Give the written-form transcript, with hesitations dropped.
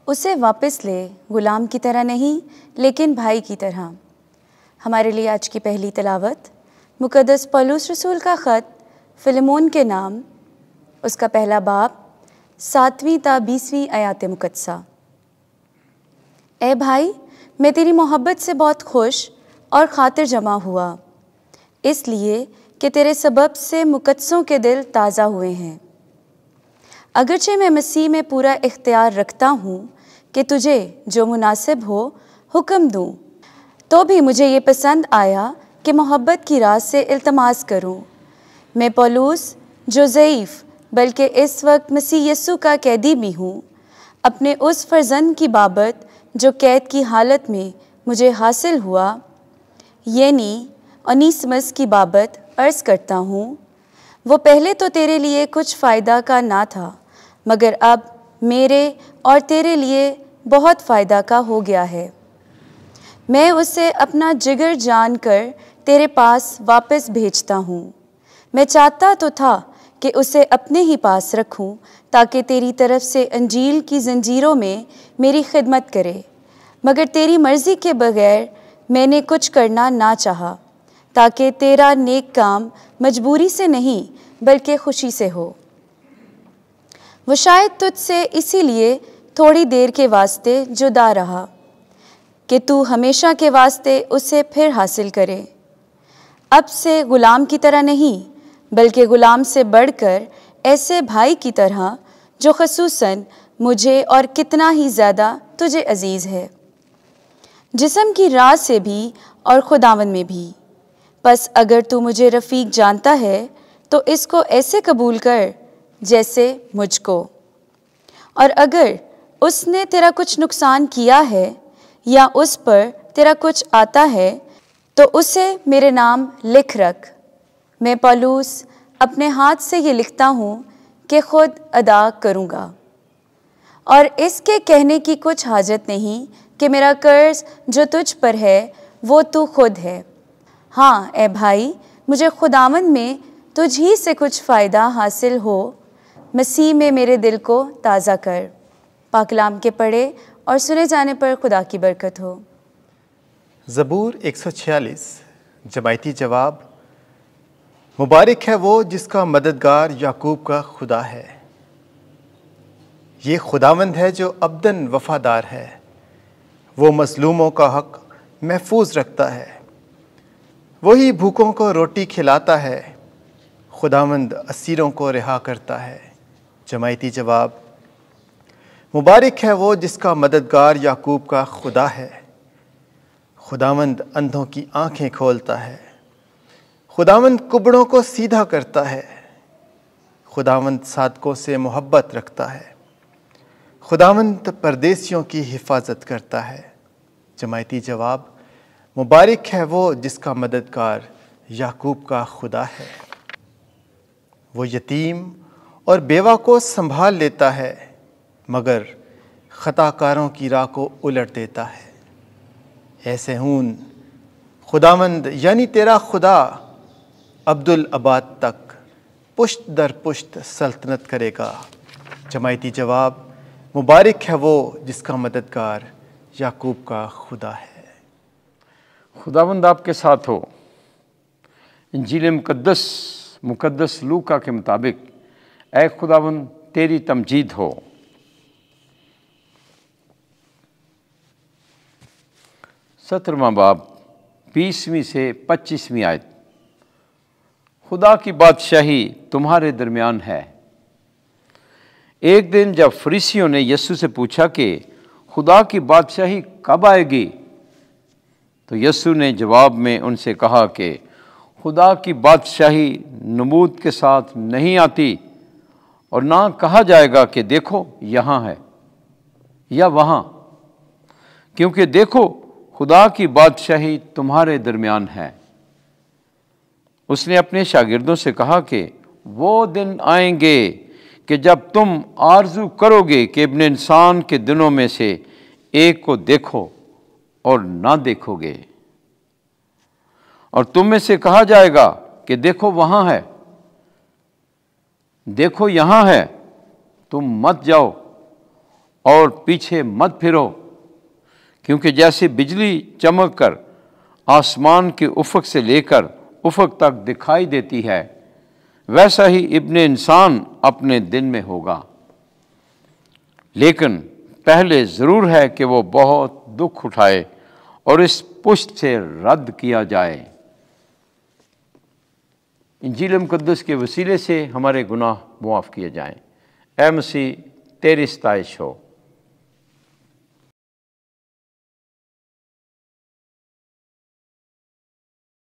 اسے واپس لے، غلام کی طرح نہیں لیکن بھائی کی طرح۔ ہمارے لیے آج کی پہلی تلاوت مقدس پولس رسول کا خط فلیمون کے نام، اس کا پہلا باب 7ویں تا 20ویں آیات مقدسہ۔ اے بھائی، میں تیری محبت سے بہت خوش اور خاطر جمع ہوا، اس لیے کہ تیرے سبب سے مقدسوں کے دل تازہ ہوئے ہیں۔ اگرچہ میں مسیح میں پورا اختیار رکھتا ہوں کہ تجھے جو مناسب ہو حکم دوں، تو بھی مجھے یہ پسند آیا کہ محبت کی راہ سے التماس کروں۔ میں پولس جو ضعیف بلکہ اس وقت مسیح یسوع کا قیدی بھی ہوں، اپنے اس فرزند کی بابت جو قید کی حالت میں مجھے حاصل ہوا، یعنی اونیسمس کی بابت عرض کرتا ہوں۔ وہ پہلے تو تیرے لیے کچھ فائدہ کا نہ تھا، مگر اب میرے اور تیرے لیے بہت فائدہ کا ہو گیا ہے۔ میں اسے اپنا جگر جان کر تیرے پاس واپس بھیجتا ہوں۔ میں چاہتا تو تھا کہ اسے اپنے ہی پاس رکھوں تاکہ تیری طرف سے انجیل کی زنجیروں میں میری خدمت کرے، مگر تیری مرضی کے بغیر میں نے کچھ کرنا نہ چاہا، تاکہ تیرا نیک کام مجبوری سے نہیں بلکہ خوشی سے ہو۔ وہ شاید تجھ سے اسی لیے تھوڑی دیر کے واسطے جدا رہا کہ تو ہمیشہ کے واسطے اسے پھر حاصل کرے۔ اب سے غلام کی طرح نہیں بلکہ غلام سے بڑھ کر ایسے بھائی کی طرح جو خصوصاً مجھے اور کتنا ہی زیادہ تجھے عزیز ہے، جسم کی راہ سے بھی اور خداوند میں بھی۔ پس اگر تو مجھے رفیق جانتا ہے تو اس کو ایسے قبول کر جیسے مجھ کو، اور اگر اس نے تیرا کچھ نقصان کیا ہے یا اس پر تیرا کچھ آتا ہے تو اسے میرے نام لکھ رکھ۔ میں پولس اپنے ہاتھ سے یہ لکھتا ہوں کہ خود ادا کروں گا، اور اس کے کہنے کی کچھ حاجت نہیں کہ میرا قرض جو تجھ پر ہے وہ تو خود ہے۔ ہاں اے بھائی، مجھے خداوند میں تجھ ہی سے کچھ فائدہ حاصل ہو، مسیح میں میرے دل کو تازہ کر۔ پاک کلام کے پڑھے اور سنے جانے پر خدا کی برکت ہو۔ زبور 146 جماعتی جواب۔ مبارک ہے وہ جس کا مددگار یعقوب کا خدا ہے۔ یہ خداوند ہے جو ابداً وفادار ہے، وہ مظلوموں کا حق محفوظ رکھتا ہے، وہی بھوکوں کو روٹی کھلاتا ہے، خداوند اسیروں کو رہا کرتا ہے۔ جماعتی جواب۔ مبارک ہے وہ جس کا مددگار یعقوب کا خدا ہے۔ خداوند اندھوں کی آنکھیں کھولتا ہے، خداوند کبڑوں کو سیدھا کرتا ہے، خداوند صادقوں سے محبت رکھتا ہے، خداوند پردیسیوں کی حفاظت کرتا ہے۔ جماعتی جواب۔ مبارک ہے وہ جس کا مددگار یعقوب کا خدا ہے۔ وہ یتیم اور بیوہ کو سنبھال لیتا ہے، مگر خطا کاروں کی راہ کو الٹ دیتا ہے۔ اے صہیون، خداوند یعنی تیرا خدا عبدالآباد تک پشت در پشت سلطنت کرے گا۔ جماعتی جواب۔ مبارک ہے وہ جس کا مددگار یعقوب کا خدا ہے۔ خداوند آپ کے ساتھ ہو۔ انجیل مقدس لوکا کے مطابق اے خداوند تیری تمجید ہو۔ سترواں باب 20ویں سے 25ویں آیت۔ خدا کی بادشاہی تمہارے درمیان ہے۔ ایک دن جب فریسیوں نے یسوع سے پوچھا کہ خدا کی بادشاہی کب آئے گی، تو یسوع نے جواب میں ان سے کہا کہ خدا کی بادشاہی نمود کے ساتھ نہیں آتی، اور نہ کہا جائے گا کہ دیکھو یہاں ہے یا وہاں، کیونکہ دیکھو خدا کی بادشاہی تمہارے درمیان ہے۔ اس نے اپنے شاگردوں سے کہا کہ وہ دن آئیں گے کہ جب تم آرزو کرو گے کہ ابن انسان کے دنوں میں سے ایک کو دیکھو اور نہ دیکھو گے، اور تم میں سے کہا جائے گا کہ دیکھو وہاں ہے، دیکھو یہاں ہے، تم مت جاؤ اور پیچھے مت پھرو، کیونکہ جیسے بجلی چمک کر آسمان کے افق سے لے کر افق تک دکھائی دیتی ہے، ویسا ہی ابن انسان اپنے دن میں ہوگا۔ لیکن پہلے ضرور ہے کہ وہ بہت دکھ اٹھائے اور اس پشت سے رد کیا جائے۔ انجیل مقدس کے وسیلے سے ہمارے گناہ معاف کیے جائیں۔ اے مسیح، تیری ستائش ہو۔